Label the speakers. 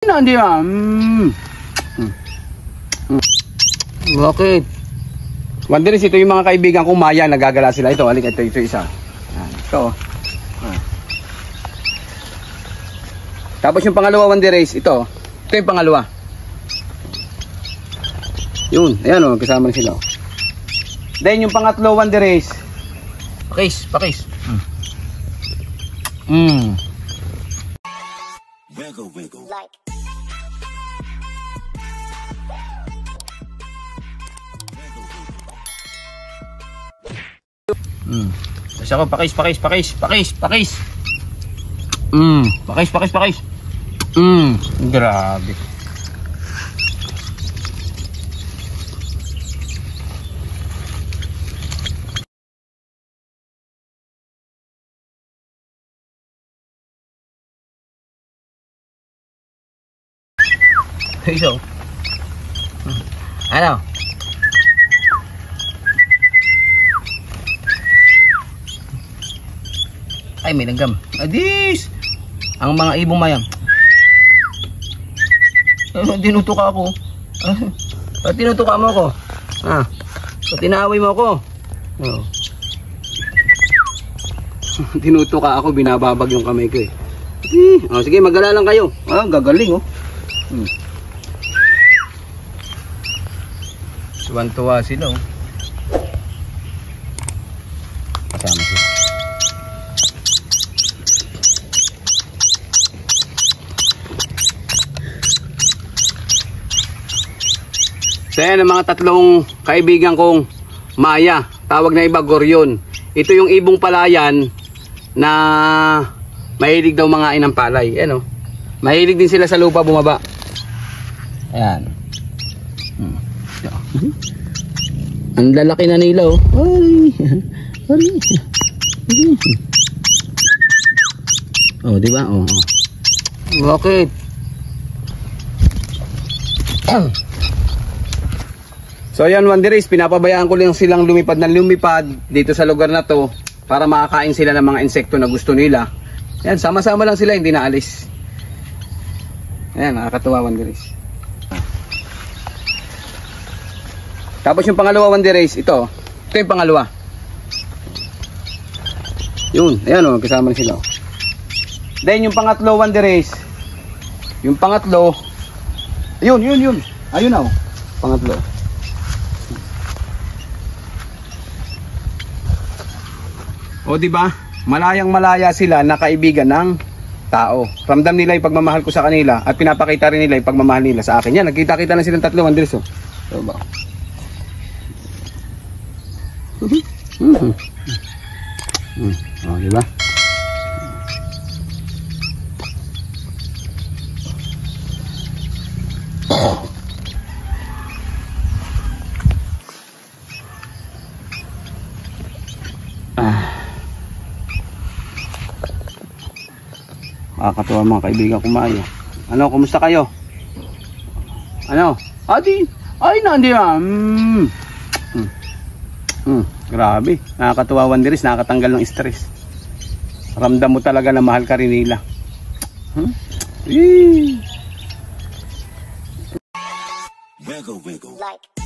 Speaker 1: Hindi ba? Bakit? Wanderers, ito yung mga kaibigan kong Maya, nagagala sila. Ito, alik, ito isa. Ito. Tapos yung pangalawa, Wanderers, ito. Ito yung pangalawa. Yun, ayan o, kasama na sila. Then yung pangatlo, Wanderers. Pakis.
Speaker 2: Wiggle. Like.
Speaker 1: Kasi ako, pakis. Pakis. Grabe. So, ano? Ay, may langgam. Adis! Ang mga ibong mayang. Tinutuka ako. Tinutuka mo ako. Tinaaway mo ako. Tinutuka ako, binababag yung kamay ko eh. Sige, magala lang kayo. Gagaling oh. Tuwan-tuwa sila oh. Kasama sila. So yan ang mga tatlong kaibigan kong Maya. Tawag na iba, Goryon. Ito yung ibong palayan na mahilig daw mga inang palay. Ayan oh. Mahilig din sila sa lupa bumaba. Ayan. Ang lalaki na nila oh. Oh, di ba? Oh. Bakit? So yan, Wanderers, pinapabayaan ko lang silang lumipad dito sa lugar na to para makakain sila ng mga insekto na gusto nila. Yan, sama-sama lang sila, hindi naalis. Ayan, nakakatuwa, Wanderers. Tapos yung pangalawa, Wanderers, ito yung pangalawa. Yun, ayan o, kasama na sila. Then yung pangatlo, Wanderers, yung pangatlo, yun, ayun o, pangatlo. O diba, malayang-malaya sila na kaibigan ng tao. Ramdam nila yung pagmamahal ko sa kanila at pinapakita rin nila yung pagmamahal nila sa akin. Yan, nagkita-kita na silang tatlo, Wanderers o. Diba? Oh, diba? Nakakatuwa mga kaibigan kumayo. Ano, kumusta kayo? Ano? Adi, ay nandi grabe, nakakatuwa, Wanderers, nakakatanggal ng stress. Ramdam mo talaga na mahal ka rin nila.
Speaker 2: Wiggle. Like.